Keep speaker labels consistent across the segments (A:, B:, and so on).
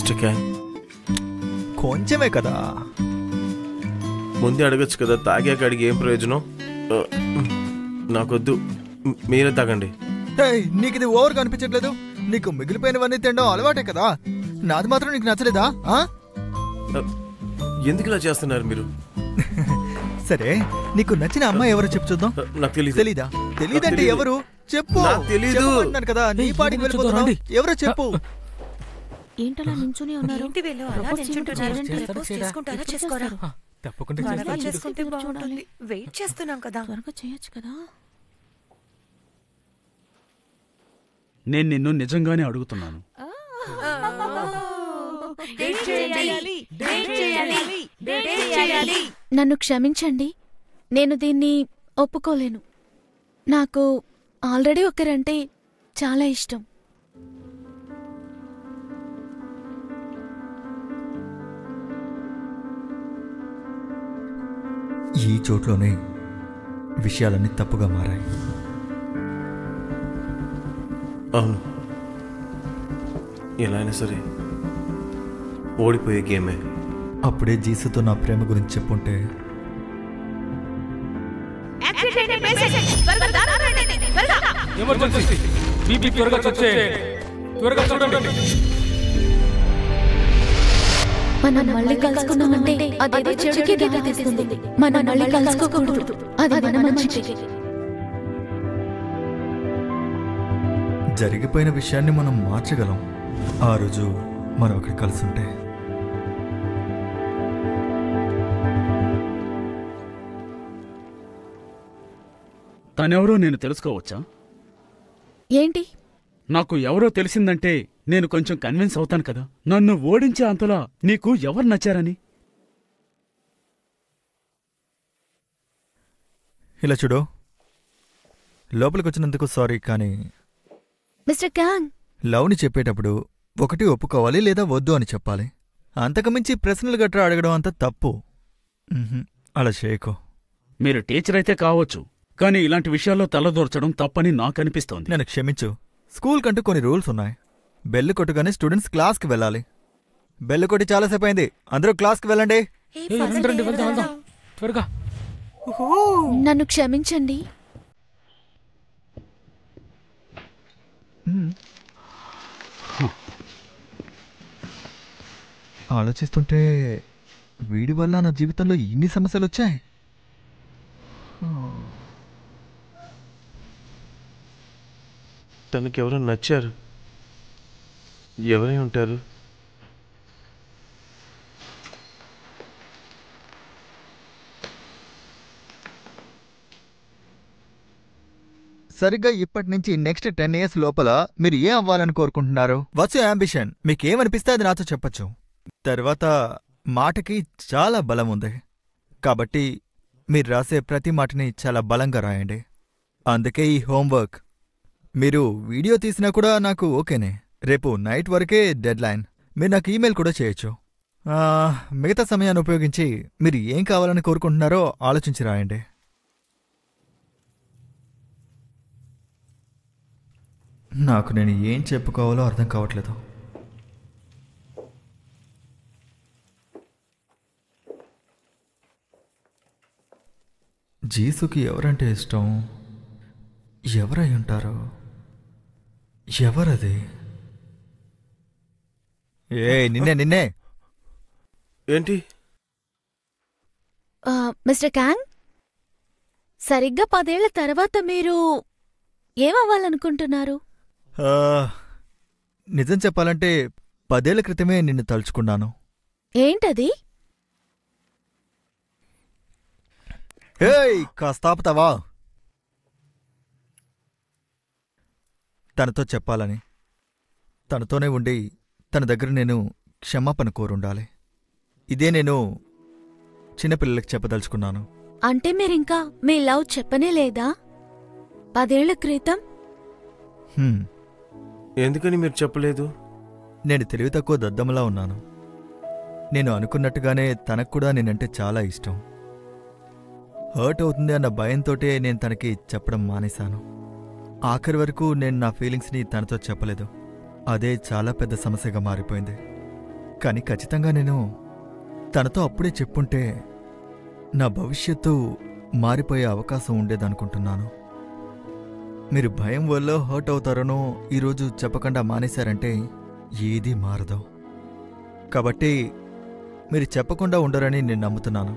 A: Mister can,
B: కొంచెమే కదా,
A: ముందే అడగచ్చు కదా. తాగాక అడిగి ఏం ప్రయోజనం? నాకొద్దు, మీరే తాగండి.
B: నీకు ఇది ఓవర్గా అనిపించట్లేదు? నీకు మిగిలిపోయినవన్నీ తినడం అలవాటే కదా, నాది మాత్రం నీకు నచ్చలేదా?
A: ఎందుకు ఇలా చేస్తున్నారు మీరు?
B: సరే, నీకు నచ్చిన అమ్మాయి ఎవరో చెప్పు చూద్దాం.
A: నాకు తెలియదు.
B: తెలీదా? తెలీదంటే ఎవరు చెప్పు.
A: తెలీదు
B: కదా, నీ పాటికి వెళ్ళిపోతున్నావు. ఎవరో చెప్పు.
C: ఏంటలా నించునే ఉన్నారు?
D: వెయిట్ చేస్తున్నాం కదా,
C: త్వరగా చేయొచ్చు కదా.
E: నేను నిన్ను నిజంగానే అడుగుతున్నాను.
C: నన్ను క్షమించండి, నేను దీన్ని ఒప్పుకోలేను. నాకు ఆల్రెడీ ఒకరంటే చాలా ఇష్టం.
B: ఈ చోట్లోనే విషయాలన్నీ తప్పుగా మారాయి.
A: అవును, ఎలా అయినా సరే ఓడిపోయే గేమే.
B: అప్పుడే జీసుతో నా ప్రేమ గురించి చెప్పుంటే
C: మనం మళ్ళీ కలుసుకున్నామంటే అదేదో చెడుకి దారితీస్తుంది. మనం మళ్ళీ కలుసుకోకూడదు, అది మన మంచికి.
B: జరిగిపోయిన విషయాన్ని మనం మార్చగలం. ఆ రోజు మనం అక్కడ కలుసుంటే.
E: తనెవరో నేను తెలుసుకోవచ్చా?
C: ఏంటి?
E: నాకు ఎవరో తెలిసిందంటే నేను కొంచెం కన్విన్స్ అవుతాను కదా. నన్ను ఓడించే అంతలా నీకు ఎవరు నచ్చారని?
B: ఇలా చూడు, లోపలికి వచ్చినందుకు సారీ, కానీ
C: మిస్టర్ క్యాంగ్,
B: లవ్ని చెప్పేటప్పుడు ఒకటి ఒప్పుకోవాలి లేదా వద్దు అని చెప్పాలి. అంతకుమించి ప్రశ్నలు గట్రా అడగడం అంత తప్పు. అలా చేయకు.
E: మీరు టీచర్ అయితే కావచ్చు, కానీ ఇలాంటి విషయాల్లో తలదూర్చడం తప్పని నాకనిపిస్తోంది.
B: నన్ను క్షమించు. స్కూల్ కంటూ కొన్ని రూల్స్ ఉన్నాయి. బెల్లు కొట్టుగానే స్టూడెంట్స్ క్లాస్కి వెళ్ళాలి. బెల్లు కొట్టి చాలాసేపు అయింది, అందరూ క్లాస్కి వెళ్ళండి.
E: త్వరగా.
C: నన్ను క్షమించండి.
B: ఆలోచిస్తుంటే వీడి వల్ల నా జీవితంలో ఇన్ని సమస్యలు వచ్చాయి.
A: తనకి ఎవరో నచ్చారు. ఎవరై ఉంటారు?
B: సరిగ్గా ఇప్పటి నుంచి నెక్స్ట్ 10 years లోపల మీరు ఏం అవ్వాలని కోరుకుంటున్నారు? What's your ambition? మీకేమనిపిస్తే అది నాతో చెప్పచ్చు. తర్వాత మాటకి చాలా బలం ఉంది, కాబట్టి మీరు రాసే ప్రతి మాటని చాలా బలంగా రాయండి. అందుకే ఈ హోంవర్క్. మీరు వీడియో తీసినా కూడా నాకు ఓకేనే. రేపు నైట్ వరకే డెడ్ లైన్. మీరు నాకు ఈమెయిల్ కూడా చేయొచ్చు. మిగతా సమయాన్ని ఉపయోగించి మీరు ఏం కావాలని కోరుకుంటున్నారో ఆలోచించి రాయండి. నాకు నేను ఏం చెప్పుకోవాలో అర్థం కావట్లేదు. జీసుకి ఎవరంటే ఇష్టం? ఎవరై ఉంటారు? ఎవరది? నిన్నే
A: ఏంటి?
C: మిస్టర్ క్యాంగ్, సరిగ్గా 10 ఏళ్ల తర్వాత మీరు ఏమవ్వాలనుకుంటున్నారు?
B: నిజం చెప్పాలంటే 10 ఏళ్ల క్రితమే నిన్ను తలుచుకున్నాను.
C: ఏంటది?
B: కాస్తాపుతావా? తనతో చెప్పాలని, తనతోనే ఉండి తన దగ్గర నేను క్షమాపణ కోరుండాలి. ఇదే నేను చిన్నపిల్లలకి చెప్పదలుచుకున్నాను.
C: అంటే మీరింకా మీ లవ్ చెప్పనే లేదా? 10 ఏళ్ల క్రితం
A: ఎందుకని మీరు చెప్పలేదు?
B: నేను తెలివి తక్కువ దద్దమ్మలా ఉన్నాను. నేను అనుకున్నట్టుగానే తనక్కూడా నేనంటే చాలా ఇష్టం. హర్ట్ అవుతుంది అన్న భయంతోటే నేను తనకి చెప్పడం మానేశాను. ఆఖరి వరకు నేను నా ఫీలింగ్స్ని తనతో చెప్పలేదు. అదే చాలా పెద్ద సమస్యగా మారిపోయింది. కానీ ఖచ్చితంగా నేను తనతో అప్పుడే చెప్పుంటే నా భవిష్యత్తు మారిపోయే అవకాశం ఉండేదనుకుంటున్నాను. మీరు భయం వల్ల హర్ట్ అవుతారనో ఈరోజు చెప్పకుండా మానేశారంటే ఏదీ మారదు. కాబట్టి మీరు చెప్పకుండా ఉండరని నేను నమ్ముతున్నాను.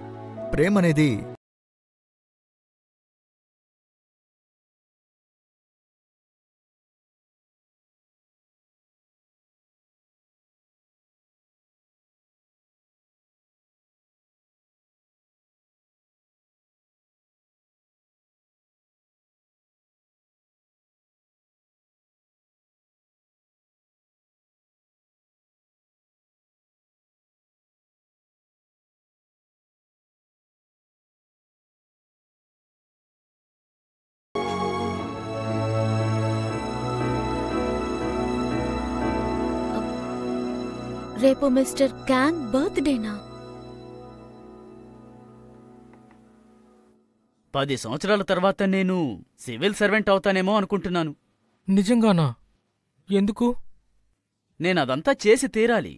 B: ప్రేమ అనేది
C: రేపు మిస్టర్ క్యాంగ్ బర్త్డేనా?
E: 10 సంవత్సరాల తర్వాత నేను సివిల్ సర్వెంట్ అవుతానేమో అనుకుంటున్నాను.
F: నిజంగానా? ఎందుకు?
E: నేనదంతా చేసి తీరాలి.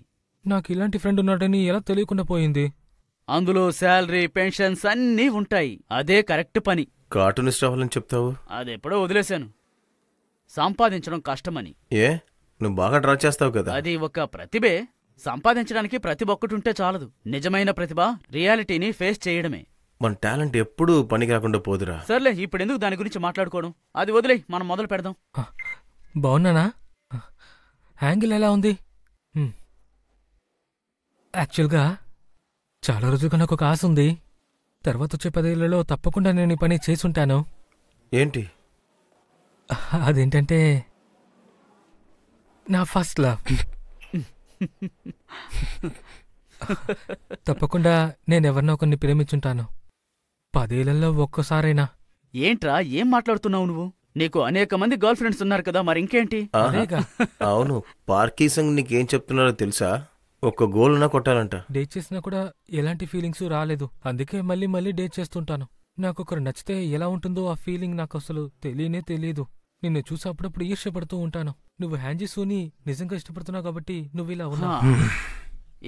F: నాకు ఇలాంటి ఫ్రెండ్ ఉన్నాడని ఎలా తెలియకుండా పోయింది?
E: అందులో శాలరీ, పెన్షన్స్ అన్నీ ఉంటాయి. అదే కరెక్ట్ పని.
A: కార్టూనిస్ట్ అవ్వాలని చెప్తావు,
E: అదెప్పుడో వదిలేశాను. సంపాదించడం కష్టమని.
A: ఏ నువ్వు బాగా డ్రా చేస్తావు కదా.
E: అది ఒక ప్రతిభే. సంపాదించడానికి ప్రతిభ ఒక్కటుంటే చాలదు. నిజమైన ప్రతిభ రియాలిటీని ఫేస్ చేయడమే.
A: మన టాలెంట్ ఎప్పుడూ పనికి రాకుండా పోదురా.
E: సర్లే, ఇప్పుడెందుకు దాని గురించి మాట్లాడుకోవడం? అది వదిలే, మనం మొదలు పెడదాం.
F: బాగున్నానా? యాంగిల్ ఎలా ఉంది? యాక్చువల్గా చాలా రోజులుగా నాకు ఒక ఆశ ఉంది. తర్వాత వచ్చే 10 ఏళ్లలో తప్పకుండా నేను ఈ పని చేసుంటాను.
A: ఏంటి?
F: అదేంటంటే నా ఫస్ట్ లవ్. తప్పకుండా నేనెవరినో ఒకరిని ప్రేమించుంటాను. 10 ఏళ్లలో ఒక్కసారైనా.
E: ఏంట్రా, ఏం మాట్లాడుతున్నావు నువ్వు? నీకు అనేక మంది గర్ల్ ఫ్రెండ్స్ ఉన్నారు కదా, మరి ఇంకేంటి?
A: అవును, పార్కీసంగ్ నీకేం చెప్తున్నారో తెలుసా? ఒక్క గోల్ ఉన్నా కొట్టాలంట.
F: డేట్ చేసినా కూడా ఎలాంటి ఫీలింగ్స్ రాలేదు. అందుకే మళ్ళీ మళ్ళీ డేట్ చేస్తుంటాను. నాకొకరు నచ్చితే ఎలా ఉంటుందో ఆ ఫీలింగ్ నాకు అసలు తెలియదు. నిన్ను చూసి అప్పుడప్పుడు ఈర్ష్యపడుతూ ఉంటాను. నువ్వు హ్యాంజీసూని నిజంగా ఇష్టపడుతున్నావు కాబట్టి నువ్వు ఇలా ఉన్నావు.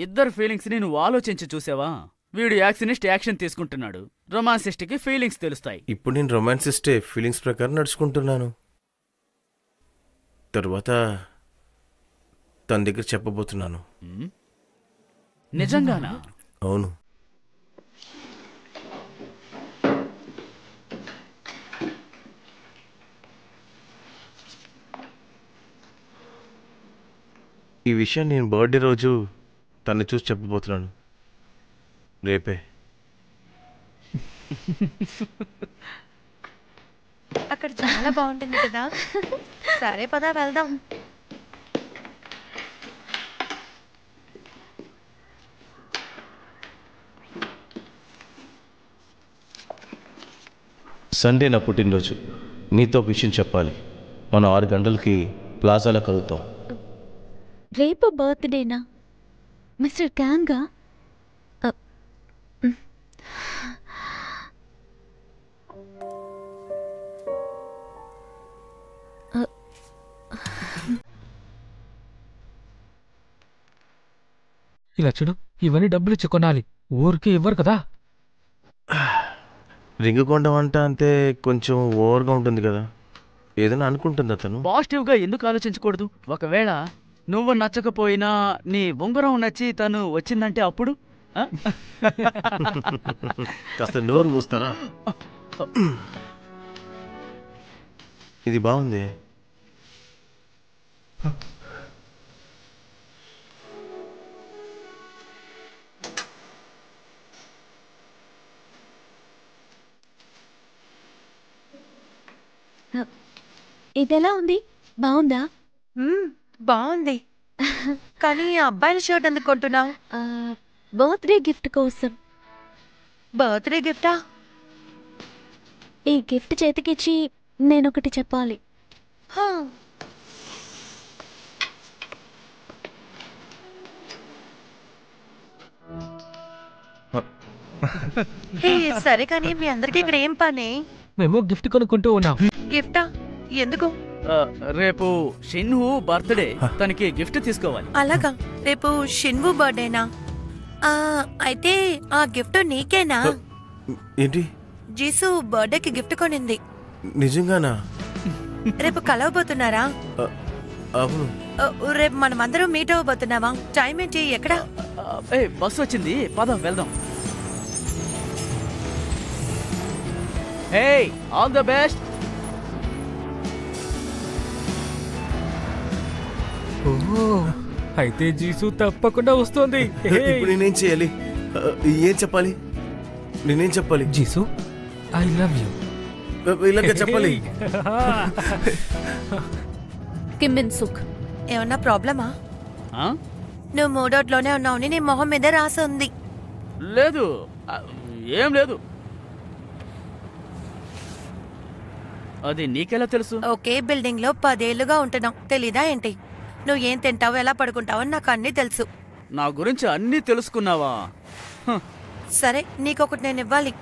E: ఇద్దరు ఫీలింగ్స్ ని నువ్వు ఆలోచించి చూసావా? వీడు యాక్సినిస్ట్ యాక్షన్ తీసుకుంటున్నాడు, రొమాన్సిస్ట్కి ఫీలింగ్స్ తెలుస్తాయి.
A: ఇప్పుడు నేను రొమాన్సిస్టే, ఫీలింగ్స్ ప్రకారం నడుచుకుంటున్నాను. తర్వాత తన దగ్గర చెప్పబోతున్నాను.
E: నిజంగానా?
A: అవును. ఈ విషయం నేను బర్త్డే రోజు తను చూసి చెప్పబోతున్నాను, రేపే.
D: అక్కడ చాలా బాగుంటుంది కదా. సరే పదా వెళ్దాం.
A: సండే నా పుట్టినరోజు. మీతో ఒక విషయం చెప్పాలి. మనం 6 గంటలకి ప్లాజాలో కలుగుతాం.
C: రేపు బర్త్డేనా మిస్టర్ క్యాంగా?
F: ఇలా చూడు, ఇవన్నీ డబ్బులు ఇచ్చి కొనాలి. ఊరికి ఇవ్వరు కదా.
A: రింగు కొండం అంటే కొంచెం ఓవర్గా ఉంటుంది కదా. ఏదైనా అనుకుంటుంది అతను.
E: పాజిటివ్ గా ఎందుకు ఆలోచించకూడదు? ఒకవేళ నువ్వు నచ్చకపోయినా నీ ఉంగరం నచ్చి తను వచ్చిందంటే అప్పుడు
A: కాస్త నోరు మూస్తారా? ఇది బాగుంది.
C: ఇదెలా ఉంది? బాగుందా?
D: బాగుంది. కానీ ఆ అబ్బాయిల షర్ట్ ఎందుకు కొంటున్నావు?
C: బర్త్డే గిఫ్ట్ కోసం.
D: బర్త్డే గిఫ్టా?
C: ఈ గిఫ్ట్ చేతికిచ్చి నేనొకటి చెప్పాలి.
D: సరే కానీ మీ అందరికి ఇక్కడ ఏం పని?
F: మేము గిఫ్ట్ కొనుక్కుంటూ ఉన్నాం.
D: గిఫ్టా? ఎందుకు?
E: రేపు షిన్హు బర్త్డే, తనకి గిఫ్ట్ తీసుకోవాలి.
D: అలాగా, రేపు షిన్వు బర్త్డేనా? అయితే ఆ గిఫ్ట్ నీకేనా?
A: ఏంటి?
D: జీసు బర్త్డేకి గిఫ్ట్ కొనింది.
A: నిజంగానా?
D: రేపు కలవబోతున్నారా?
A: అవును.
D: రేపు మనమందరం మీట్ అవ్వబోతున్నావా? టైం ఏంటి? ఎక్కడ?
E: బస్సు వచ్చింది, పద వెళ్దాం. హే, ఆల్ ద బెస్ట్.
F: ఓ, అయితే జీసు తప్పకుండా వస్తోంది.
A: ఇప్పుడు నేనేం చేయాలి? ఏం చెప్పాలి? నేనేం చెప్పాలి?
F: జీసు, ఐ లవ్ యూ
A: ఇలాగ చెప్పాలి.
C: Kim in సుక్.
D: ఏమన్నా ప్రాబ్లమా? నువ్వు మూడోట్లోనే ఉన్నావు, నీ మొహం మీద రాసి ఉంది.
E: లేదు, ఏం లేదు. అది నీకెలా తెలుసు?
D: ఒకే బిల్డింగ్ లో 10 ఏళ్లుగా ఉంటున్నాం, తెలీదా ఏంటి? నువ్వు ఏం తింటావు, ఎలా పడుకుంటావు అని నాకు అన్నీ తెలుసు.
E: నా గురించి అన్నీ తెలుసుకున్నావా?
D: సరే, నీకొకటి నేను ఇవ్వాలి.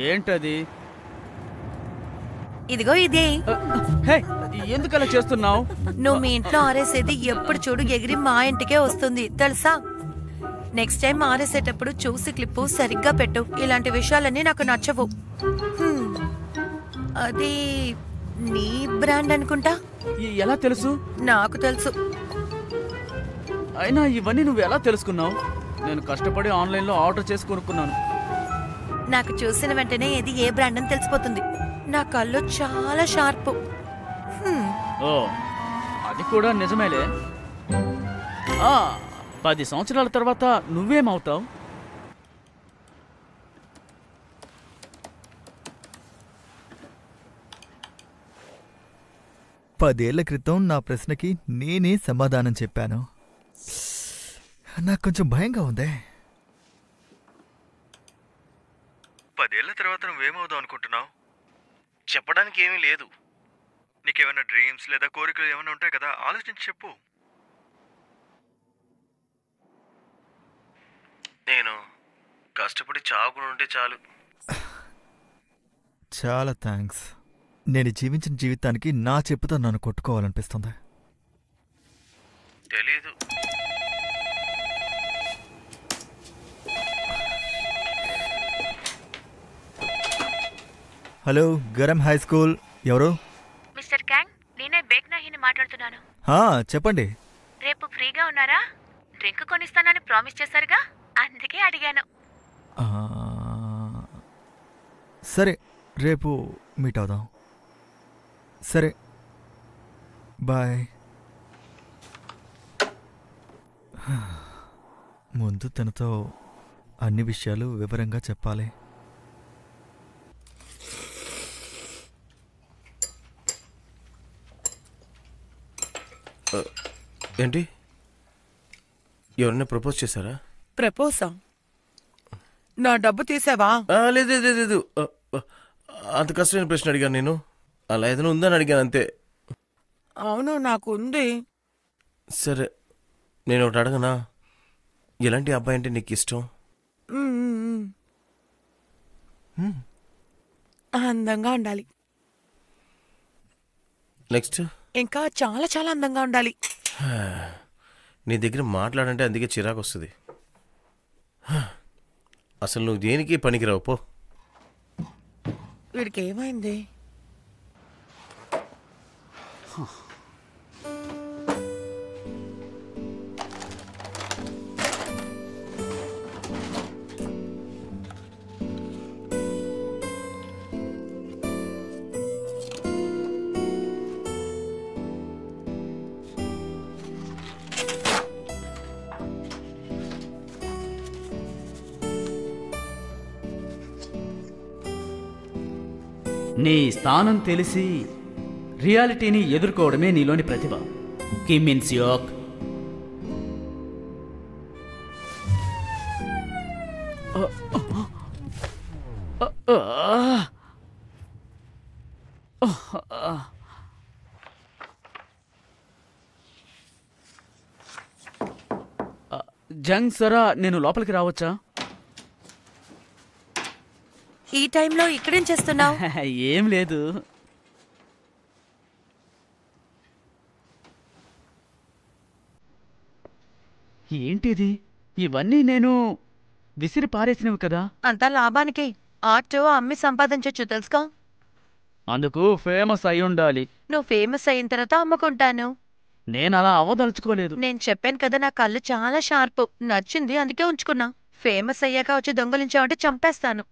E: ఏంటది?
D: ఇదిగో ఇదే.
E: ఎందుకలా చేస్తున్నావు?
D: నువ్వు మీ ఇంట్లో ఆరేసేది ఎప్పుడు చూడు ఎగిరి మా ఇంటికే వస్తుంది, తెలుసా? నెక్స్ట్ టైం ఆరేసేటప్పుడు చూసి క్లిప్పు సరిగ్గా పెట్టు. ఇలాంటి విషయాలన్నీ నాకు నచ్చవు. అది నీ బ్రాండ్ అనుకుంటా.
E: ఎలా తెలుసు?
D: నాకు తెలుసు.
E: అయినా ఇవన్నీ నువ్వు ఎలా తెలుసుకున్నావు? నేను కష్టపడి ఆన్లైన్లో ఆర్డర్ చేసి కొనుక్కున్నాను.
D: నాకు చూసిన వెంటనే ఇది ఏ బ్రాండ్ అని తెలిసిపోతుంది. నా కళ్ళు చాలా షార్ప్.
E: ఓ, అది కూడా నిజమేలే. 10 సంవత్సరాల తర్వాత నువ్వేమవుతావు?
B: పదేళ్ల క్రితం నా ప్రశ్నకి నేనే సమాధానం చెప్పాను. నాకు కొంచెం భయంగా ఉందే.
A: 10 ఏళ్ల తర్వాత నువ్వేమవుదావు అనుకుంటున్నావు? చెప్పడానికి ఏమీ లేదు. నీకేమైనా డ్రీమ్స్ లేదా కోరికలు ఏమైనా ఉంటాయి కదా, ఆలోచించి చెప్పు. నేను కష్టపడి చావుకుని ఉంటే చాలు.
B: చాలా థ్యాంక్స్. నేను జీవించిన జీవితానికి నా చెప్పుతో నన్ను కొట్టుకోవాలనిపిస్తుంది.
A: తెలీదు.
B: Hello, garam high school. ఎవరు?
G: మిస్టర్ క్యాంగ్, నేనే బేక్నాహిని మాట్లాడుతున్నాను.
B: చెప్పండి.
G: రేపు ఫ్రీగా ఉన్నారా? డ్రింక్ కొనిస్తానని ప్రామిస్ చేశారుగా, అందుకే అడిగాను.
B: సరే, రేపు మీట్ అవుదాం. సరే, బాయ్. ముందు తనతో అన్ని విషయాలు వివరంగా చెప్పాలి.
A: ఏంటి? ఎవరైనా ప్రపోజ్ చేశారా?
D: ప్రపోజా? నా డబ్బు తీసావా?
A: లేదు లేదు లేదు, అంత కష్టమైన ప్రశ్న అడిగాను నేను. అలా ఏదైనా ఉందని అడిగాను అంతే.
D: అవును, నాకు ఉంది.
A: సరే, నేను ఒకటి అడగనా? ఎలాంటి అబ్బాయి అంటే నీకు ఇష్టం?
D: అందంగా ఉండాలి.
A: నెక్స్ట్?
D: ఇంకా చాలా చాలా అందంగా ఉండాలి.
A: నీ దగ్గర మాట్లాడంటే అందుకే చిరాకు వస్తుంది. అసలు నువ్వు దేనికి పనికిరావు, పో.
D: వీడికి ఏమైంది?
E: నీ స్థానం తెలిసి రియాలిటీని ఎదుర్కోవడమే నీలోని ప్రతిభ. Kim In Seok. Jung Sara, నేను లోపలికి రావచ్చా?
D: ఈ టైంలో ఇక్కడేం చేస్తున్నావు?
E: ఏం లేదు. ఏంటిది? ఇవన్నీ నేను విసిరి పారేసినవి కదా.
D: అంతా లాభానికి. ఆర్ట్ అమ్మి సంపాదించొచ్చు తెలుసుకో.
E: అందుకు ఫేమస్ అయి ఉండాలి.
D: నువ్వు ఫేమస్ అయిన తర్వాత అమ్ముకుంటాను.
E: నేను అలా అవ్వదలుచుకోలేదు.
D: నేను చెప్పాను కదా, నా కళ్ళు చాలా షార్ప్. నచ్చింది, అందుకే ఉంచుకున్నా. ఫేమస్ అయ్యాక వచ్చి దొంగలించావంటే చంపేస్తాను.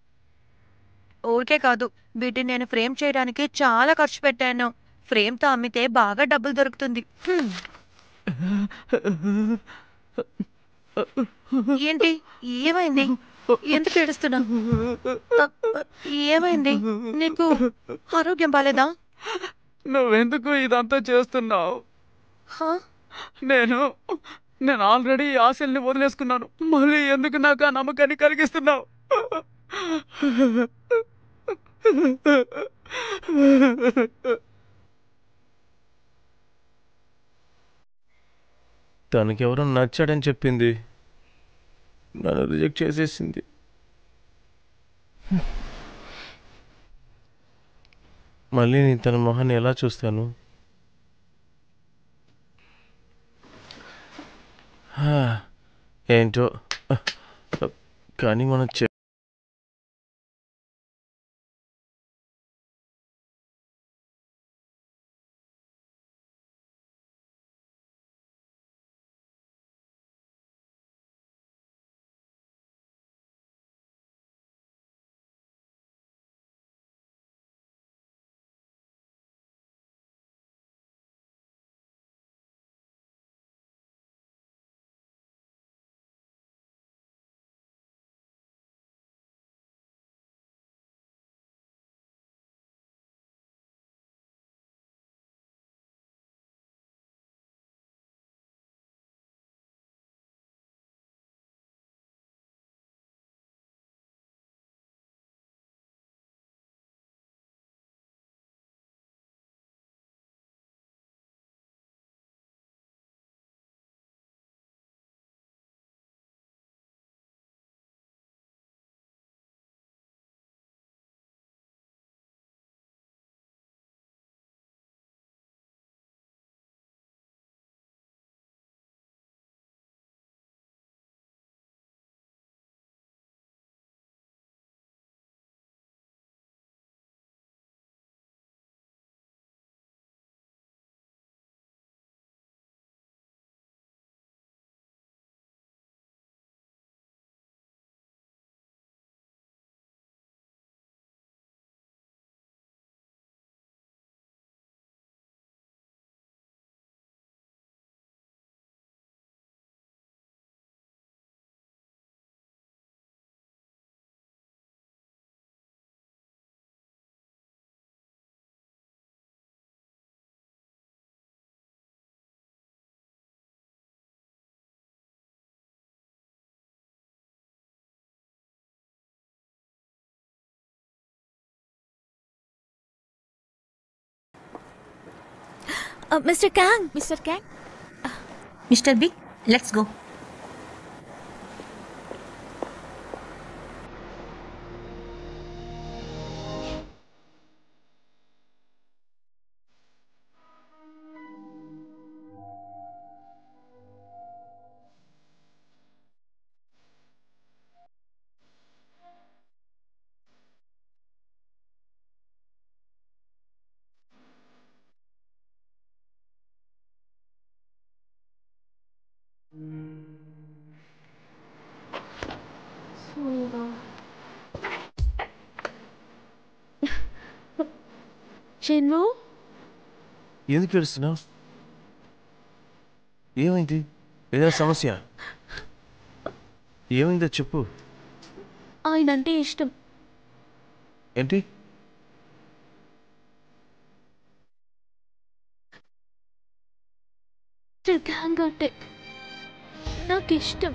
D: ఊరికే కాదు, వీటిని నేను ఫ్రేమ్ చేయడానికి చాలా ఖర్చు పెట్టాను. ఫ్రేమ్తో అమ్మితే బాగా డబ్బులు దొరుకుతుంది. ఏంటి? ఏమైంది? ఎందుకు ఏడుస్తున్నా? ఏమైంది? నీకు ఆరోగ్యం బాలేదా?
E: నువ్వెందుకు ఇదంతా చేస్తున్నావు?
D: హా?
E: నేను ఆల్రెడీ ఆశల్ని వదిలేసుకున్నాను. మళ్ళీ ఎందుకు నాకు ఆ నమ్మకాన్ని కలిగిస్తున్నావు?
A: తనకెవరో నచ్చాడని చెప్పింది, నన్ను రిజెక్ట్ చేసేసింది. మళ్ళీ నేను తన మొహాన్ని ఎలా చూస్తాను? ఏంటో కానీ మనం
C: mister Kang, mister Kang,
D: mister Big, let's go.
C: Chinnu,
A: ఎందుకు ఏడుస్తున్నావు? ఏమైంది? ఏదైనా సమస్య? ఏమైందో చెప్పు.
C: ఆయనంటే ఇష్టం.
A: ఏంటి?
C: మిస్టర్ క్యాంగ్ అంటే నాకు ఇష్టం.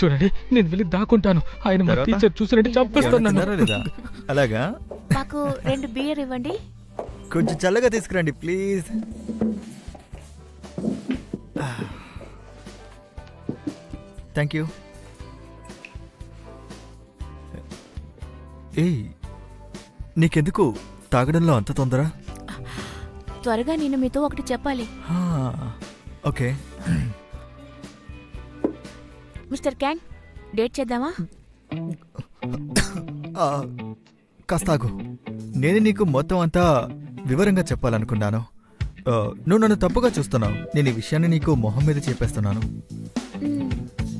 F: చూడండి, నేను వెళ్ళి దాక్కుంటాను. ఆయన మా
B: తర్వాత?
F: టీచర్ చూసినట్టు చంపేస్తాను నన్ను.
B: తిన్నారా లేదా? అలాగా
C: మాకు 2 బియర్ ఇవ్వండి.
B: కొంచెం చల్లగా తీసుకురండి ప్లీజ్. Thank you. ఏయ్, నీకెందుకు తాగడంలో అంత తొందర?
C: త్వరగా నేను మీతో ఒకటి చెప్పాలి.
B: ఓకే.
C: మిస్టర్ క్యాంగ్, డేట్ చేద్దామా?
B: కాస్త ఆగు. నేను నీకు మొత్తం అంతా వివరంగా చెప్పాలనుకున్నాను. నువ్వు నన్ను తప్పుగా చూస్తున్నావు. నేను ఈ విషయాన్ని నీకు మొహం మీద చెప్పేస్తున్నాను.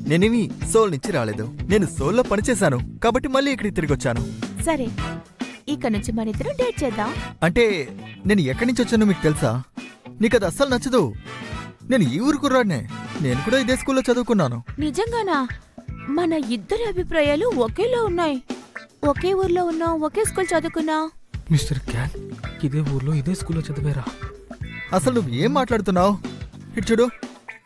B: నేనేమి సోల్ నుంచి రాలేదు. నేను సోల్లో పనిచేశాను కాబట్టి మళ్ళీ ఇక్కడికి తిరిగి వచ్చాను.
C: సరే, ఇక్కడ నుంచి మన ఇద్దరం డేట్ చేద్దాం.
B: అంటే నేను ఎక్కడి నుంచి వచ్చానో మీకు తెలుసా? నీకు అది అస్సలు నచ్చదు. నేను ఈ ఊరు కుర్రాడినే. నేను కూడా ఇదే స్కూల్లో చదువుకున్నాను.
C: నిజంగానా? మన ఇద్దరి అభిప్రాయాలు ఒకేలా ఉన్నాయి. ఒకే ఊర్లో ఉన్నాం, ఒకే స్కూల్ చదువుకున్నా.
F: మిస్టర్ క్యాన్, ఇదే ఊర్లో ఇదే స్కూల్లో చదివారా?
B: అసలు నువ్వు ఏం మాట్లాడుతున్నావు? ఇటు చూడు,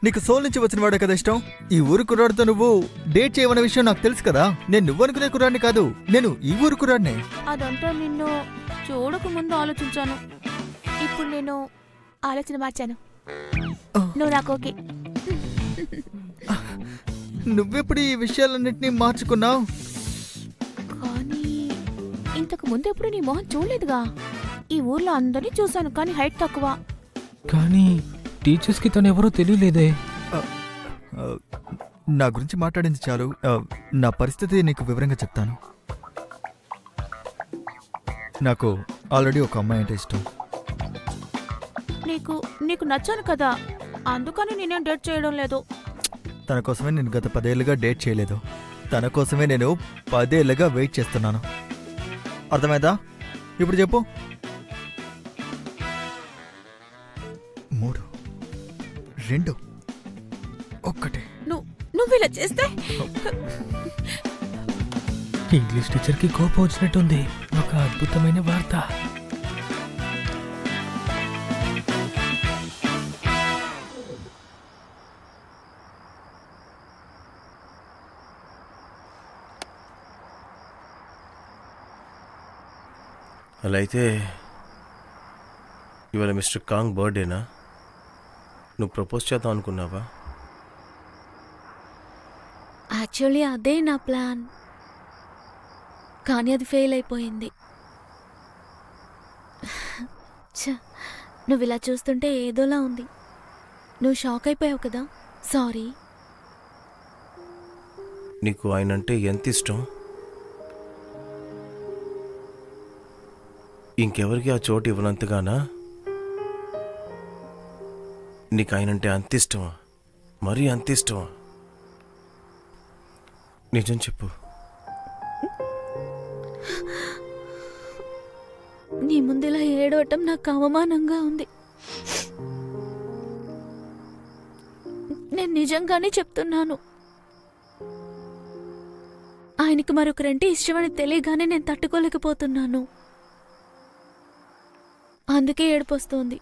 B: నీకు సోల్ నుంచి వచ్చిన వాడే కదా ఇష్టం. ఈ ఊరు కుర్రాడితో నువ్వు డేట్ చేయమన్న విషయం నాకు తెలుసు కదా. నేను నువ్వు అనుకునే కుర్రాడిని కాదు, నేను ఈ ఊరు కుర్రాడినే.
C: అదంతా నిన్ను చూడక ముందు ఆలోచించాను. ఇప్పుడు నేను ఆలోచన మార్చాను. నువ్వు నాకు ఓకే.
B: నువ్వెప్పుడు ఈ విషయాలన్నింటినీ మార్చుకున్నావు?
C: కానీ ఇంతకు ముందు ఎప్పుడు నీ మొహం చూడలేదుగా. ఈ ఊర్లో అందరినీ చూశాను, కానీ హైట్ తక్కువ.
F: కానీ టీచర్స్కి తను ఎవరో తెలియలేదే.
B: నా గురించి మాట్లాడింది చాలు. నా పరిస్థితి నీకు వివరంగా చెప్తాను. నాకు ఆల్రెడీ ఒక అమ్మాయి అంటే ఇష్టం.
C: నీకు నచ్చాను కదా, అందుకని నేనేం డేట్ చేయడం లేదు.
B: తన కోసమే నేను గత 10 ఏళ్ళుగా డేట్ చేయలేదు. తన కోసమే నేను 10 ఏళ్ళుగా వెయిట్ చేస్తున్నాను. అర్థమైందా? ఇప్పుడు చెప్పు. 3, 2, 1.
C: నువ్వు ఇలా చేస్తే
F: ఇంగ్లీష్ టీచర్కి కోపం వచ్చినట్టుంది. ఒక అద్భుతమైన వార్త.
H: అలా అయితే ఇవాళ మిస్టర్ కాంగ్ బర్త్డేనా? నువ్వు ప్రపోజ్ చేద్దాం అనుకున్నావా?
C: యాక్చువల్లీ అదే నా ప్లాన్, కానీ అది ఫెయిల్ అయిపోయింది. నువ్వు ఇలా చూస్తుంటే ఏదోలా ఉంది. నువ్వు షాక్ అయిపోయావు కదా, సారీ.
H: నీకు ఆయనంటే ఎంత ఇష్టం? ఇంకెవరికి ఆ చోటు ఇవ్వనంతగానా? నీకు ఆయనంటే అంత ఇష్టమా? మరీ అంత ఇష్టమా? నిజం చెప్పు.
C: నీ ముందులా ఏడవటం నాకు అవమానంగా ఉంది. నేను నిజంగానే చెప్తున్నాను. ఆయనకి మరొకరంటే ఇష్టమని తెలియగానే నేను తట్టుకోలేకపోతున్నాను. అందుకే ఏడుపొస్తోంది.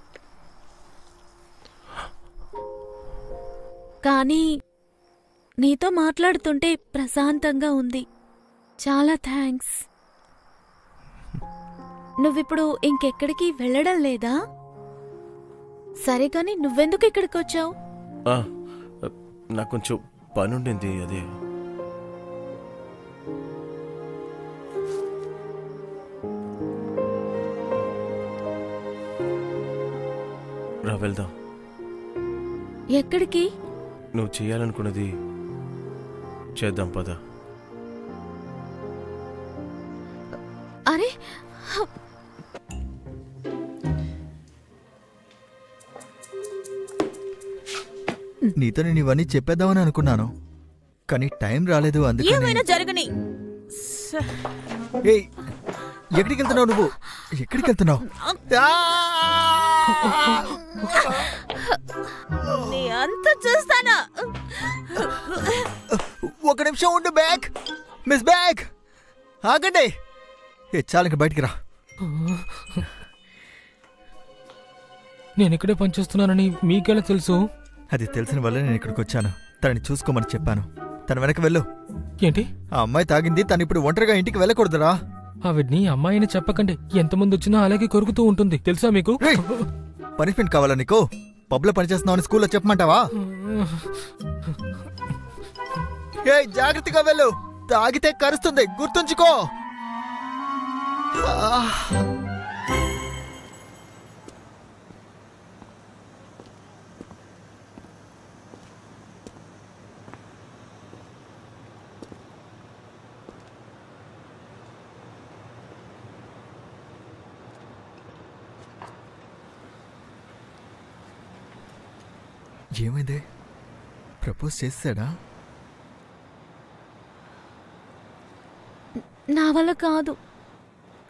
C: కానీ నీతో మాట్లాడుతుంటే ప్రశాంతంగా ఉంది. చాలా థ్యాంక్స్. నువ్విప్పుడు ఇంకెక్కడికి వెళ్ళడం లేదా? సరే కానీ నువ్వెందుకు ఇక్కడికి వచ్చావు?
H: నాకు కొంచెం పని ఉండింది, అదే. రా వెళ్దాం.
C: ఎక్కడికి?
H: నువ్వు చేయాలనుకున్నది చేద్దాం, పద.
C: అరే,
B: నీతో నేను ఇవన్నీ చెప్పేద్దామని అనుకున్నాను, కానీ టైం రాలేదు. అందుకే
C: ఏమైనా జరగని.
B: ఏయ్, ఎక్కడికి వెళ్తున్నావు నువ్వు? ఎక్కడికి వెళ్తున్నావు?
C: అంతా చూస్తానా?
B: ఒక నిమిషం ఉండు. బ్యాగ్, మిస్ బ్యాగ్, ఆగండి. చాలక బయటికి రా.
F: నేను ఇక్కడే పనిచేస్తున్నానని మీకెలా తెలుసు?
B: అది తెలిసిన వల్ల నేను ఇక్కడికి వచ్చాను. తనని చూసుకోమని చెప్పాను. తన వెనక వెళ్ళు.
F: ఏంటి?
B: ఆ అమ్మాయి తాగింది. తను ఇప్పుడు ఒంటరిగా ఇంటికి వెళ్ళకూడదురా.
F: ఆవిడ్ని అమ్మాయిని చెప్పకండి. ఎంతమంది వచ్చినా అలాగే కొరుకుతూ ఉంటుంది, తెలుసా మీకు?
B: పనిష్మెంట్ కావాలా నీకు? పబ్లో పనిచేస్తున్నావు స్కూల్లో చెప్పమంటావా? జాగ్రత్తగా వెళ్ళు. తాగితే కరుస్తుంది, గుర్తుంచుకో. ఏమైంది? ప్రపోజ్ చేశాడా?
C: నా వల్ల కాదు.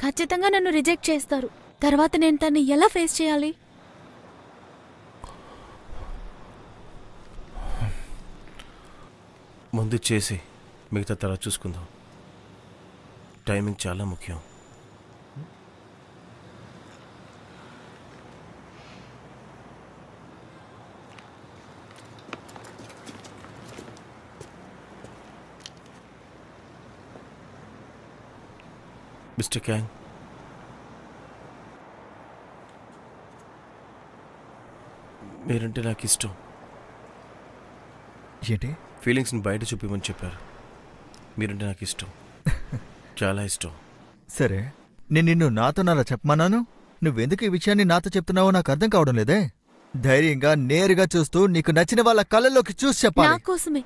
C: ఖచ్చితంగా నన్ను రిజెక్ట్ చేస్తారు. తర్వాత నేను తన్ని ఎలా ఫేస్ చేయాలి?
H: ముందు చేసి మిగతా తర్వాత చూసుకుందాం. టైమింగ్ చాలా ముఖ్యం. మిస్టర్ క్యాంగ్, మీరంటే నాకు ఇష్టం.
B: ఏంటి?
H: ఫీలింగ్స్ని బయట చూపించమని చెప్పారు. మీరంటే నాకు ఇష్టం, చాలా ఇష్టం.
B: సరే, నేను నిన్ను నాతోనారా చెప్పమన్నాను? నువ్వెందుకు ఈ విషయాన్ని నాతో చెప్తున్నావో నాకు అర్థం కావడం లేదే. ధైర్యంగా నేరుగా చూస్తూ నీకు నచ్చిన వాళ్ళ కళ్ళలోకి చూసి
C: నా
B: చెప్పాలి.
C: కోసమే.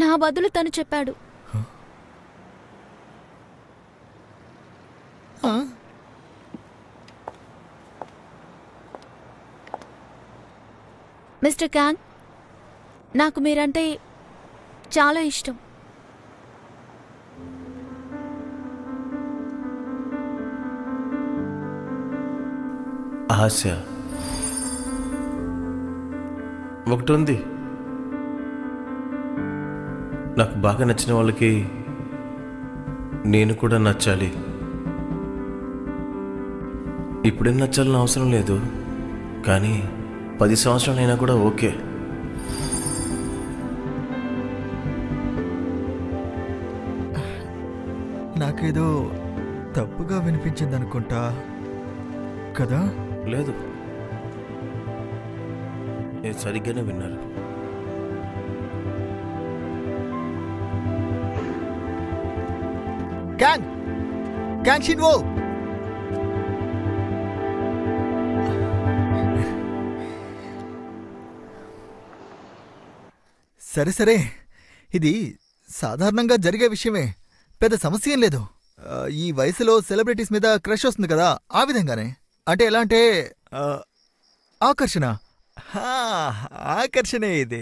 C: నా బదులు తను చెప్పాడు.
B: ఆ?
C: మిస్టర్ క్యాంగ్, నాకు మీరంటే చాలా ఇష్టం.
H: ఆశ ఒకటి ఉంది. నాకు బాగా నచ్చిన వాళ్ళకి నేను కూడా నచ్చాలి. ఇప్పుడేం నచ్చాలని అవసరం లేదు, కానీ 10 సంవత్సరాలైనా కూడా ఓకే.
B: నాకేదో తప్పుగా వినిపించింది అనుకుంటా కదా?
H: లేదు, నేను సరిగ్గానే విన్నారు.
B: క్యాంగ్! క్యాంగ్ షిన్వో! సరే సరే, ఇది సాధారణంగా జరిగే విషయమే, పెద్ద సమస్య ఏం లేదు. ఈ వయసులో సెలబ్రిటీస్ మీద క్రష్ వస్తుంది కదా, ఆ విధంగానే. అంటే ఎలా అంటే ఆకర్షణ. ఆకర్షణే ఇది.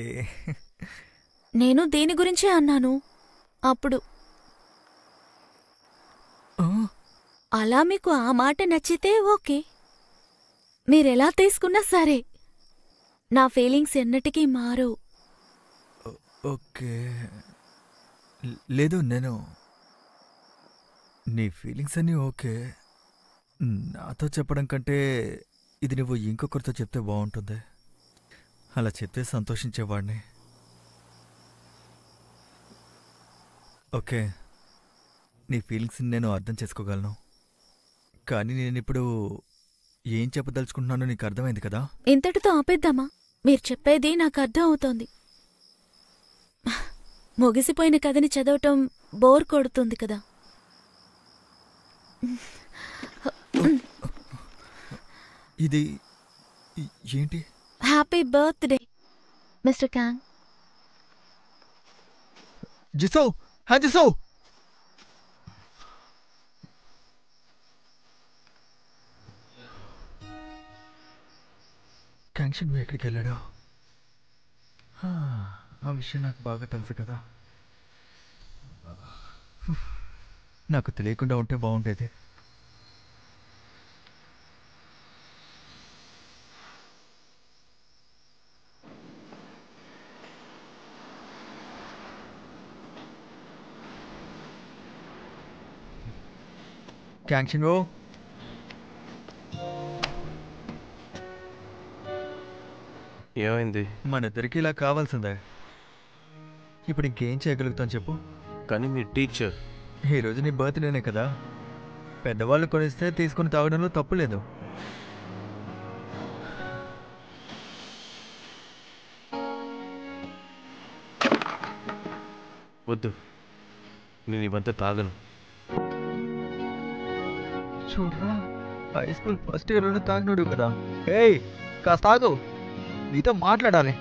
C: నేను దేని గురించే అన్నాను అప్పుడు. అలా మీకు ఆ మాట నచ్చితే ఓకే, మీరెలా తీసుకున్నా సరే. నా ఫీలింగ్స్ ఎన్నటికీ మారు.
B: ఓకే, లేదు, నేను నీ ఫీలింగ్స్ అన్నీ ఓకే. నాతో చెప్పడం కంటే ఇది నువ్వు ఇంకొకరితో చెప్తే బాగుంటుంది. అలా చెప్తే సంతోషించేవాడిని. ఓకే, నీ ఫీలింగ్స్ని నేను అర్థం చేసుకోగలను, కానీ నేనిప్పుడు ఏం చెప్పదలుచుకుంటున్నానో నీకు అర్థమైంది కదా?
C: ఇంతటితో ఆపేద్దామా? మీరు చెప్పేది నాకు అర్థం అవుతోంది. ముగిసిపోయిన కథని చదవటం బోర్ కొడుతుంది కదా.
B: ఇది ఏంటి?
C: Happy birthday mister Kang.
B: Jisoo, హా జిసో! క్యాంక్షన్ ఎక్కడికి వెళ్ళాడు? ఆ విషయం నాకు బాగా తెలుసు కదా. నాకు తెలియకుండా ఉంటే బాగుండేది. క్యాంక్షన్
H: ఏమైంది?
B: మన ఇద్దరికి ఇలా కావాల్సిందే. ఇప్పుడు ఇంకేం చేయగలుగుతాం చెప్పు?
H: కానీ మీ టీచర్.
B: ఈరోజు నీ బర్త్డేనే కదా, పెద్దవాళ్ళు కొనిస్తే తీసుకుని తాగడంలో తప్పు లేదు.
H: వద్దు, నేను ఇవంతా తాగను.
B: చూడరా హై స్కూల్ ఫస్ట్ ఇయర్లోనే తాగినాడు కదా. ఏయ్ కాస్త ఆగు, నీతో మాట్లాడాలి.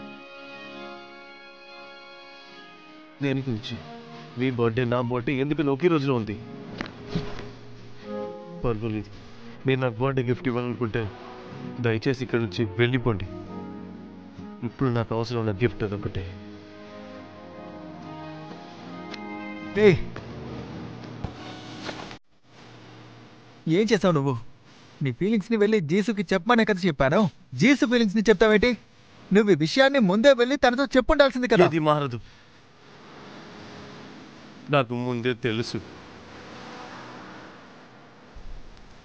H: దేని గురించి? మీ బర్త్డే నా బర్త్డే ఎందుకు ఒకే రోజులో ఉంది? పర్వాలేదు, మీరు నాకు బర్త్డే గిఫ్ట్ ఇవ్వాలనుకుంటే దయచేసి ఇక్కడ నుంచి వెళ్ళిపోండి. ఇప్పుడు నాకు అవసరం ఉన్న గిఫ్ట్ అదొకటే.
B: ఏయ్ ఏం చేసావు నువ్వు? నీ ఫీలింగ్స్ని వెళ్ళి జీసుకి చెప్పమనే కదా చెప్పాను. జీసు ఫీలింగ్స్ని చెప్తావేంటి? నువ్వు ఈ విషయాన్ని ముందే వెళ్ళి తనతో చెప్పుండాల్సింది కదా.
H: ఇది మారదు, నాకు ముందే తెలుసు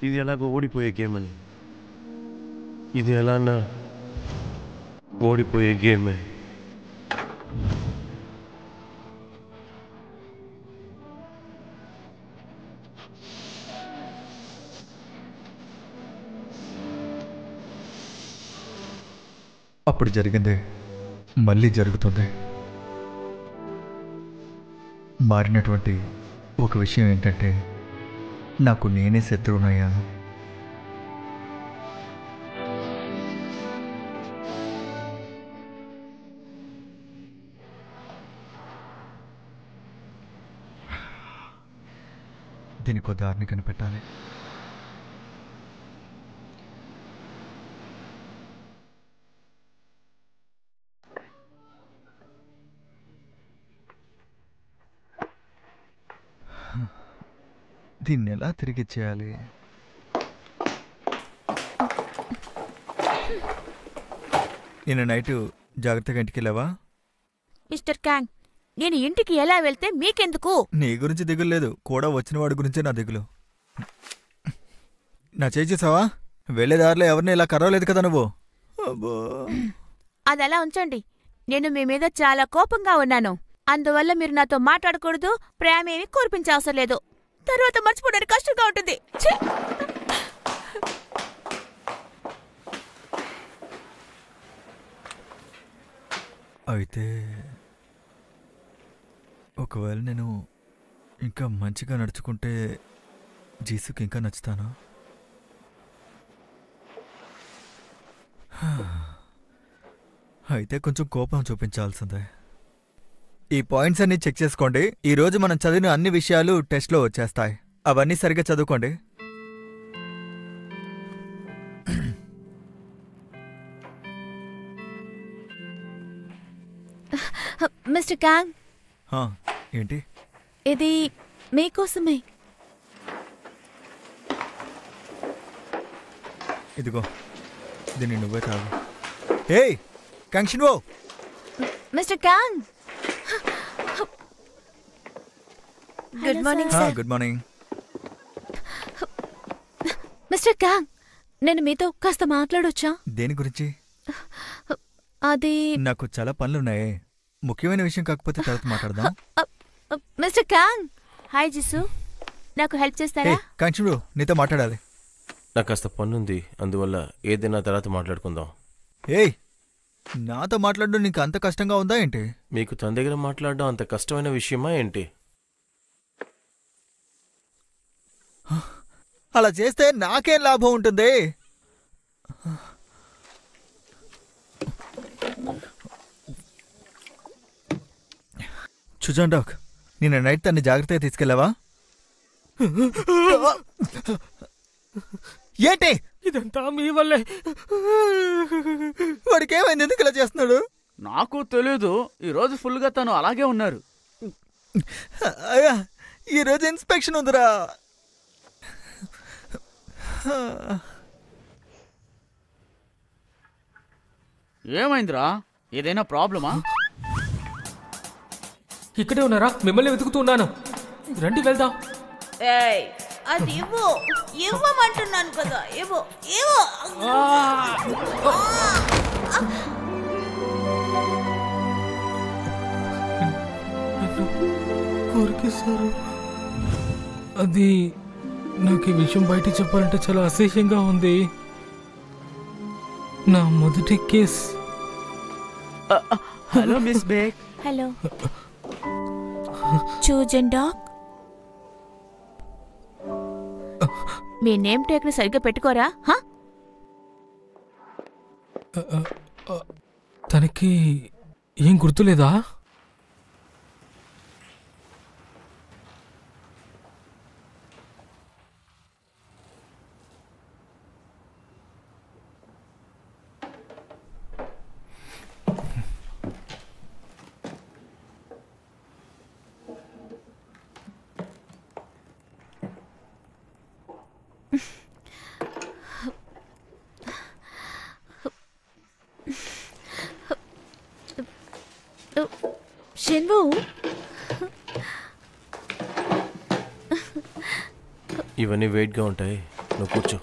H: ఇది ఎలాగో ఓడిపోయే గేమ్ అని. ఇది ఎలానా ఓడిపోయే గేమే.
B: అప్పుడు జరిగింది మళ్ళీ జరుగుతుంది. మారినటువంటి ఒక విషయం ఏంటంటే నాకు నేనే శత్రువునయ్యాను. దీనికి ఒక దారిని కనిపెట్టాలి. దీన్ని ఎలా తిరిగి చేయాలి? నిన్న నైటు జాగ్రత్తగా ఇంటికి వెళ్ళావా?
C: మిస్టర్ క్యాంగ్, నేను ఇంటికి ఎలా వెళ్తే మీకెందుకు?
B: నీ గురించి దిగులు లేదు, కూడా వచ్చిన వాడి గురించే నా దిగులు. నా చేసావా? వెళ్ళే దారిలో ఎవరిని ఇలా కరవలేదు కదా నువ్వు.
C: అది అలా ఉంచండి. నేను మీ మీద చాలా కోపంగా ఉన్నాను. అందువల్ల మీరు నాతో మాట్లాడకూడదు, ప్రేమేమి కోర్పించవసరం లేదు. తర్వాత మర్చిపోవడానికి కష్టంగా ఉంటుంది.
B: అయితే ఒకవేళ నేను ఇంకా మంచిగా నడుచుకుంటే జీసుకి ఇంకా నచ్చుతానా? అయితే కొంచెం కోపం చూపించాల్సిందే. ఈ పాయింట్స్ అన్ని చెక్ చేసుకోండి. ఈరోజు మనం చదివిన అన్ని విషయాలు టెస్ట్లో వచ్చేస్తాయి. అవన్నీ సరిగ్గా చదువుకోండి.
C: మిస్టర్ క్యాంగ్,
B: ఏంటి
C: ఇది మీకోసమే.
B: ఇదిగో, దీన్ని నువ్వే తాగు. ఏయ్ కాంక్షన్వో.
C: Mister Kang, good morning sir.
B: Good morning.
C: Mister Kang, నేను మీతో కాస్త మాట్లాడొచ్చా?
B: దేని గురించి?
C: అది
B: నాకు చాలా పనులున్నాయి, ముఖ్యమైన విషయం కాకపోతే తర్వాత మాట్లాడదాం.
C: మిస్టర్ క్యాంగ్, హాయ్ జిసు, నాకు హెల్ప్ చేస్తారా?
B: కాంక్షన్వో, నీతో మాట్లాడాలి.
H: నాకు కాస్త పనుంది, అందువల్ల ఏదైనా తర్వాత మాట్లాడుకుందాం.
B: ఏయ్, నాతో మాట్లాడడం నీకు అంత కష్టంగా ఉందా ఏంటి?
H: మీకు తన దగ్గర మాట్లాడడం అంత కష్టమైన విషయమా ఏంటి?
B: అలా చేస్తే నాకేం లాభం ఉంటుంది? చుజాండాక్, నిన్న నైట్ తన్ని జాగ్రత్తగా తీసుకెళ్ళావా? ఏంటి
E: ఇదంతా మీ వల్లే.
B: వాడికి ఏమైంది? ఎందుకు ఇలా చేస్తున్నాడు?
E: నాకు తెలీదు, ఈరోజు ఫుల్గా తను అలాగే ఉన్నారు.
B: అయ్యా, ఈరోజు ఇన్స్పెక్షన్ ఉందిరా.
E: ఏమైందిరా? ఏదైనా ప్రాబ్లమా?
F: ఇక్కడే ఉన్నారా? మిమ్మల్ని వెతుకుతున్నాను. రండి వెళ్దాం.
C: అది ఇవ్వు, ఇవ్వమంటున్నాను కదా. ఇవ్వు, ఇవ్వు.
F: అది నాకు ఈ విషయం బయట చెప్పాలంటే చాలా అసహ్యంగా ఉంది. నా మొదటి case.
E: Hello miss Baek.
C: Hello చూజన్ డాక్. మీ నేమ్ టేక్ ని సరిగ్గా పెట్టుకోరా? హా?
F: తనకి ఏం గుర్తులేదా?
C: షెన్వు,
H: ఇవన్నీ వెయిట్గా ఉంటాయి, నువ్వు కూర్చో.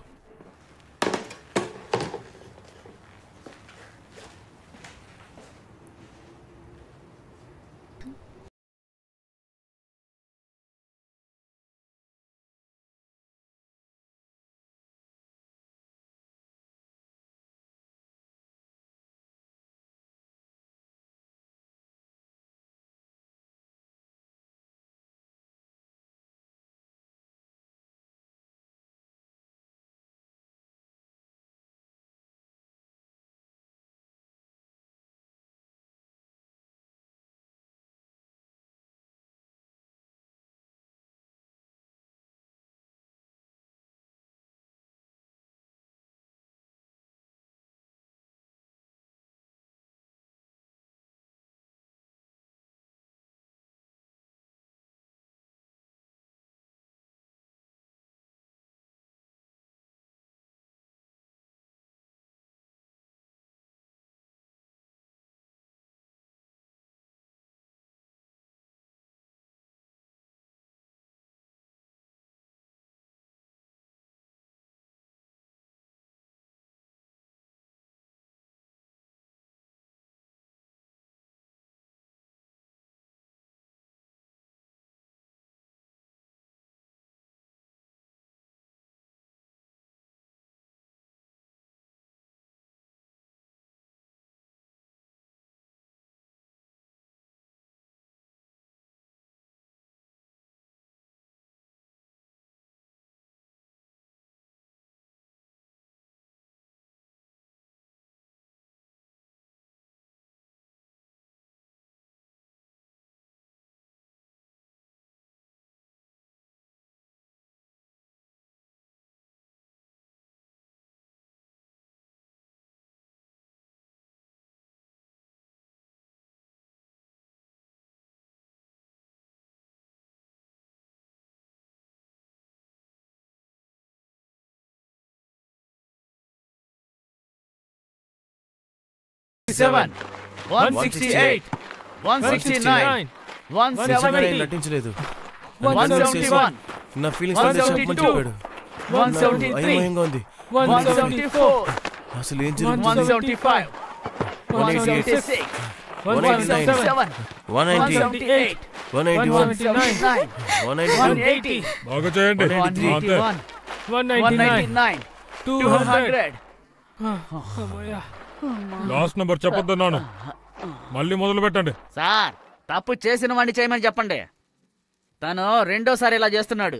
H: నటించలేదు. నా ఫీలింగ్స్ చెప్పాడు. అయోమయంగా ఉంది. అసలు ఏం జరుగుతుంది? 188, 189, 191, 180.
F: బాగా చేయండి. 199, 200. లాస్ట్ నంబర్ చెప్పొద్దన్నాను. మళ్ళీ మొదలు పెట్టండి.
I: సార్, తప్పు చేసిన వాడిని చేయమని చెప్పండి. తను రెండోసారి ఇలా చేస్తున్నాడు.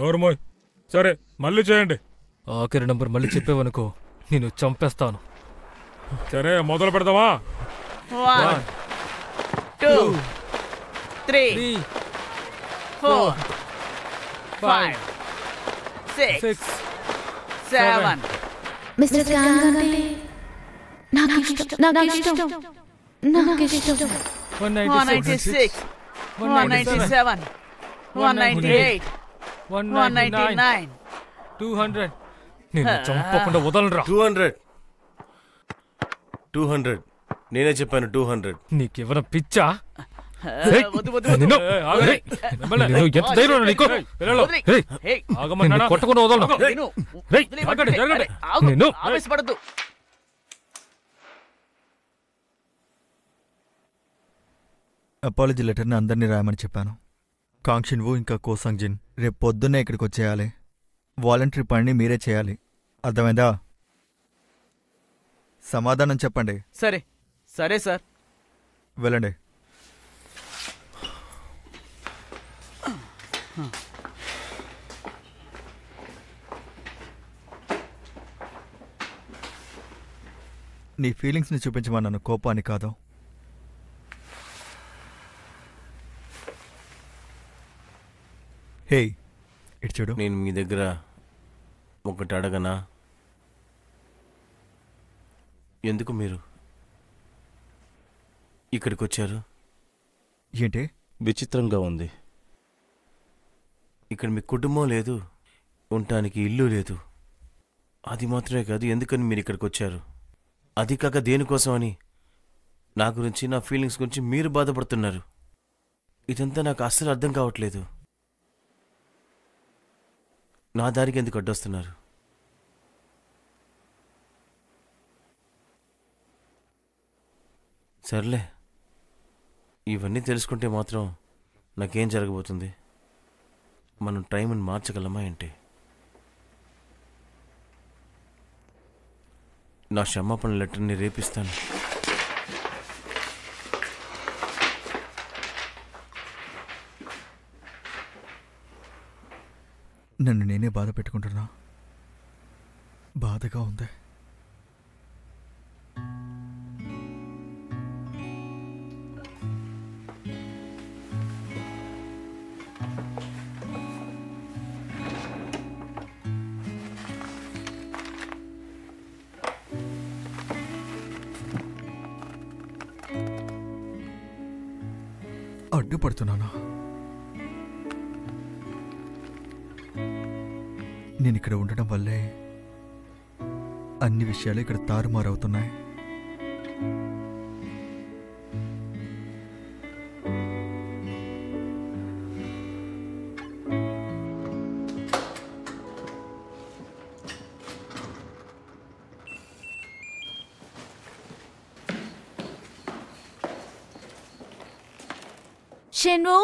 F: నోరుమోయ్. సరే, మళ్ళీ చేయండి. ఆఖరి నంబర్ మళ్ళీ చెప్పేవనుకో, నేను చంపేస్తాను. సరే, మొదలు పెడదామా?
I: 1, 2, 3, 4, 5, 6, 7.
C: మిస్టర్ గాంగంటే నాకిష్టం.
I: 196, 197, 198, 199,
F: 200. నేను చంపకుండా వదలరా.
H: 200. నేనే చెప్పాను 200.
F: నీకెవర పిచ్చా? కొట్టకుండా వదలను.
I: ఆవేశపడద్దు.
B: అపాలజీ లెటర్ని అందరినీ రాయమని చెప్పాను. కాంక్షన్వు ఇంకా కోసాంగ్జిన్ రేపు పొద్దున్నే ఇక్కడికి వచ్చేయాలి. వాలంటరీ పనిని మీరే చేయాలి. అర్థమైందా? సమాధానం చెప్పండి.
I: సరే సరే సార్.
B: వెళ్ళండి. నీ ఫీలింగ్స్ని చూపించమన్నాను, కోపాన్ని కాదు. హే, ఇటు చూడు.
J: నేను మీ దగ్గర ఒకటి అడగనా? ఎందుకు మీరు ఇక్కడికి వచ్చారు?
B: ఏంటి?
J: విచిత్రంగా ఉంది. ఇక్కడ మీ కుటుంబం లేదు, ఉండటానికి ఇల్లు లేదు. అది మాత్రమే కాదు, ఎందుకని మీరు ఇక్కడికి వచ్చారు? అది కాక దేనికోసం అని నా గురించి, నా ఫీలింగ్స్ గురించి మీరు బాధపడుతున్నారు. ఇదంతా నాకు అస్సలు అర్థం కావట్లేదు. నా దారికి ఎందుకు అడ్డొస్తున్నారు? సర్లే, ఇవన్నీ తెలుసుకుంటే మాత్రం నాకేం జరగబోతుంది? మనం టైంని మార్చగలమా ఏంటి? నా క్షమాపణ లెటర్ని రేపిస్తాను.
B: నన్ను నేనే బాధ పెట్టుకుంటున్నా. బాధగా ఉంది. అడ్డుపడుతున్నానా? నేను ఇక్కడ ఉండడం వల్లే అన్ని విషయాలు ఇక్కడ తారుమారవుతున్నాయి.
C: షెన్వు